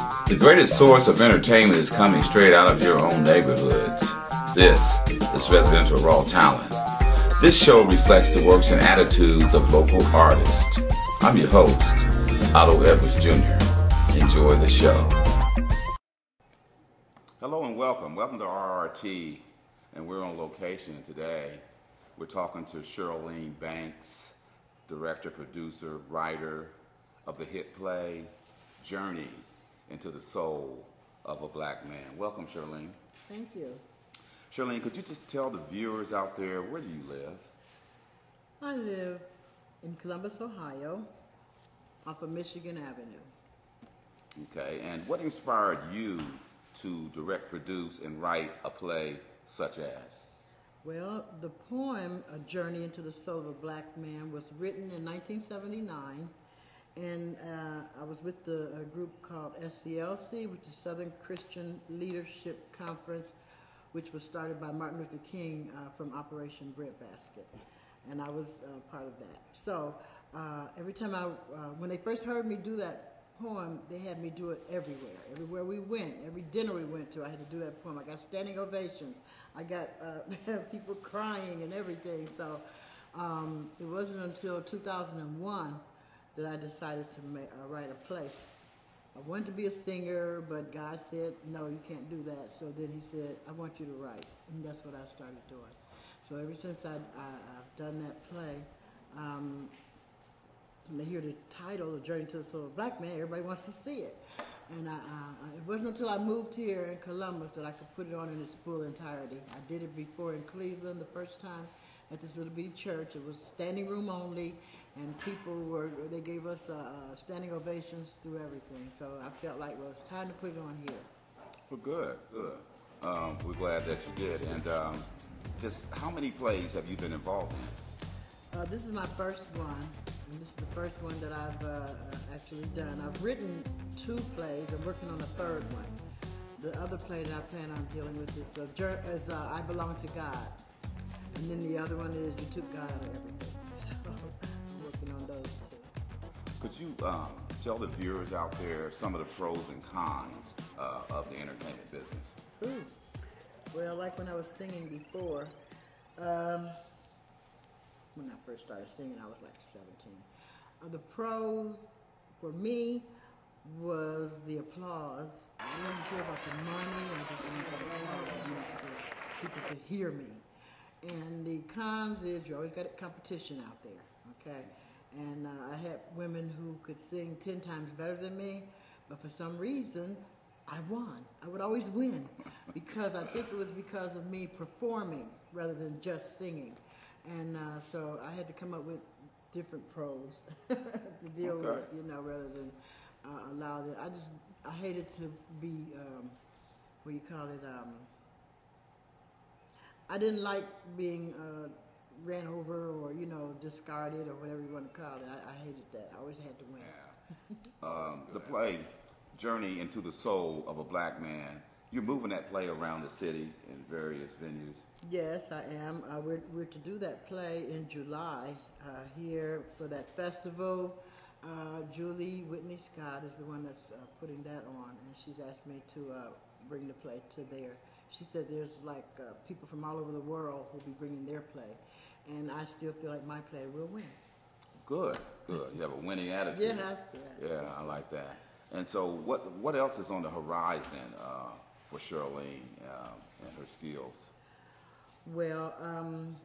The greatest source of entertainment is coming straight out of your own neighborhoods. This is Residential Raw Talent. This show reflects the works and attitudes of local artists. I'm your host, Otto Jr. Enjoy the show. Hello and welcome. Welcome to RRT, and we're on location today. We're talking to Shurlean Banks, director, producer, writer of the hit play Journey into the Soul of a Black Man. Welcome, Shurlean. Thank you. Shurlean, could you just tell the viewers out there, where do you live? I live in Columbus, Ohio, off of Michigan Avenue. Okay, and what inspired you to direct, produce, and write a play such as? Well, the poem, A Journey into the Soul of a Black Man, was written in 1979, and I was with a group called SCLC, which is Southern Christian Leadership Conference, which was started by Martin Luther King from Operation Breadbasket, and I was part of that. So every time when they first heard me do that poem, they had me do it everywhere. Everywhere we went, every dinner we went to, I had to do that poem. I got standing ovations. I got people crying and everything. So it wasn't until 2001 that I decided to write a play. I wanted to be a singer, but God said, no, you can't do that. So then he said, I want you to write. And that's what I started doing. So ever since I've done that play, when they hear the title, A Journey to the Soul of a Black Man, everybody wants to see it. And it wasn't until I moved here in Columbus that I could put it on in its full entirety. I did it before in Cleveland the first time at this little bitty church. It was standing room only, and they gave us standing ovations through everything. So I felt like, well, it's time to put it on here. Well, good. We're glad that you did. And just how many plays have you been involved in? This is my first one, and this is the first one that I've actually done. I've written 2 plays. I'm working on a third one. The other play that I plan on dealing with is I Belong to God. And then the other one is You Took God Out of Everything. So I'm working on those 2. Could you tell the viewers out there some of the pros and cons of the entertainment business? Ooh. Well, like when I was singing before, when I first started singing, I was like 17. The pros for me was the applause. I didn't care about the money. I just wanted the applause. I wanted people to hear me. And the cons is you always got competition out there, okay? And I had women who could sing 10 times better than me, but for some reason, I won. I would always win because I think it was because of me performing rather than just singing. And so I had to come up with different pros to deal with, rather than allow that. I hated to be, what do you call it? I didn't like being ran over or, discarded or whatever you want to call it. I hated that. I always had to win. Yeah. The play, Journey into the Soul of a Black Man, you're moving that play around the city in various venues. Yes, I am. We're to do that play in July here for that festival. Julie Whitney Scott is the one that's putting that on, and she's asked me to bring the play to there. She said there's like people from all over the world who'll be bringing their play, and I still feel like my play will win. Good. You have a winning attitude. Yeah, I like that. And so what else is on the horizon for Shurlean and her skills? Well, I'm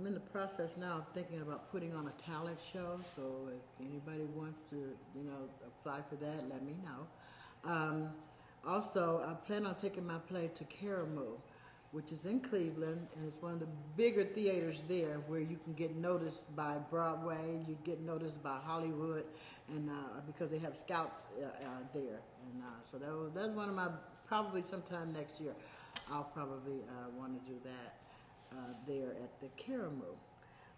in the process now of thinking about putting on a talent show, so if anybody wants to, apply for that, let me know. Also, I plan on taking my play to Caramoo, which is in Cleveland, and it's one of the bigger theaters there where you can get noticed by Broadway, you get noticed by Hollywood, and because they have scouts there. And so that's one of my, probably sometime next year, I'll probably want to do that. There at the Caramoo.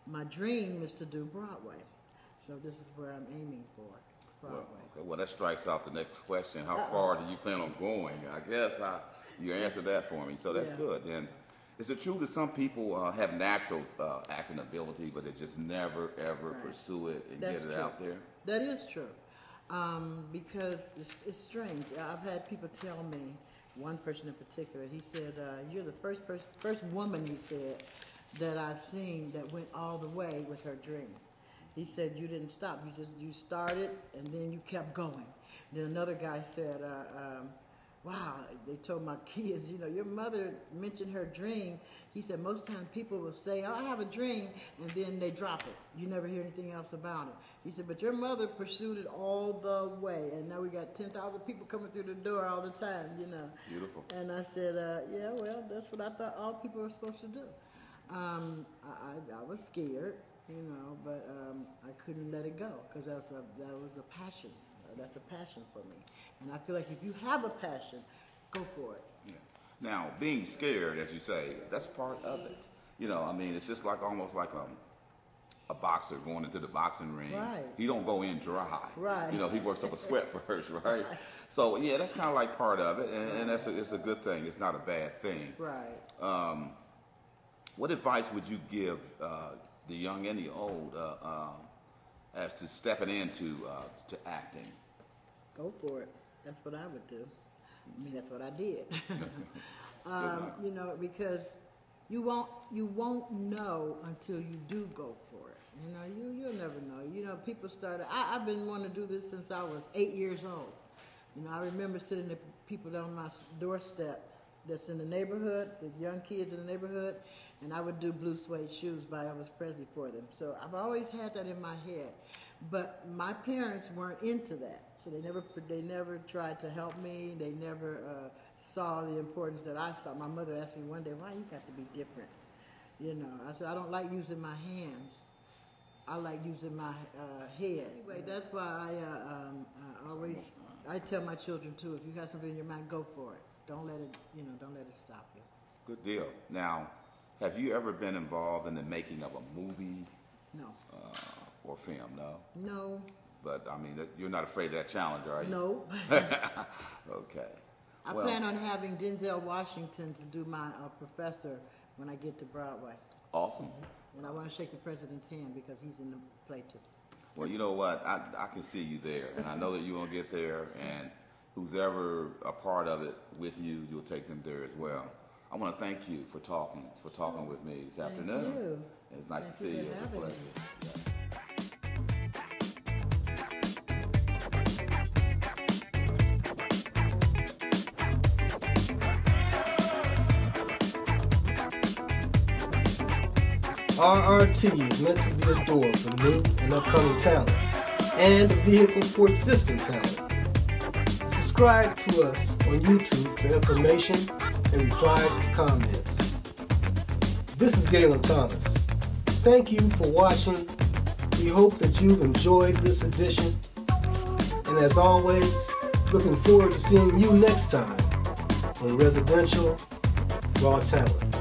My dream is to do Broadway, so this is where I'm aiming for, Broadway. Well, that strikes out the next question. How far do you plan on going? I guess you answered that for me, so that's good. And is it true that some people have natural acting ability, but they just never, ever pursue it and get it out there? That is true. Because it's strange. I've had people tell me, one person in particular, he said, you're the first woman, he said, that I've seen that went all the way with her dream. He said, you didn't stop, you started and then you kept going. Then another guy said, wow, they told my kids, you know, your mother mentioned her dream. He said, most times people will say, oh, I have a dream, and then they drop it. You never hear anything else about it. He said, but your mother pursued it all the way, and now we got 10,000 people coming through the door all the time, you know. Beautiful. And I said, yeah, well, that's what I thought all people were supposed to do. I was scared, you know, but I couldn't let it go, because that was a passion. That's a passion for me. And I feel like if you have a passion, go for it. Yeah. Now, being scared, as you say, that's part of it. You know, I mean, it's just like almost like a boxer going into the boxing ring. Right. He don't go in dry. Right. You know, he works up a sweat first, right? So, yeah, that's kind of like part of it, and it's a good thing. It's not a bad thing. Right. What advice would you give the young and the old as to stepping into to acting? Go for it. That's what I would do. I mean, that's what I did. You know, because you won't know until you do go for it. You know, you'll never know. You know, people started. I've been wanting to do this since I was 8 years old. You know, I remember sitting at people down my doorstep that's in the neighborhood, the young kids in the neighborhood, and I would do blue suede shoes by Elvis Presley for them. So I've always had that in my head. But my parents weren't into that. So they never tried to help me. They never saw the importance that I saw. My mother asked me one day, why you got to be different? You know, I said, I don't like using my hands. I like using my head. Anyway, that's why I tell my children too, if you have something in your mind, go for it. Don't let it, you know, don't let it stop you. Good deal. Now, have you ever been involved in the making of a movie? No. Or film, no? No. But, I mean, you're not afraid of that challenge, are you? No. Okay. I plan on having Denzel Washington to do my professor when I get to Broadway. Awesome. And I want to shake the president's hand because he's in the play too. Well, you know what? I can see you there, and I know that you're going to get there, and who's ever a part of it with you, you'll take them there as well. I want to thank you for talking with me this afternoon. Thank you. It's nice to see you. It's a pleasure. Yeah. RRT is meant to be a door for new and upcoming talent and a vehicle for existing talent. Subscribe to us on YouTube for information and replies to comments. This is Galen Thomas. Thank you for watching. We hope that you've enjoyed this edition. And as always, looking forward to seeing you next time on Residential Raw Talent.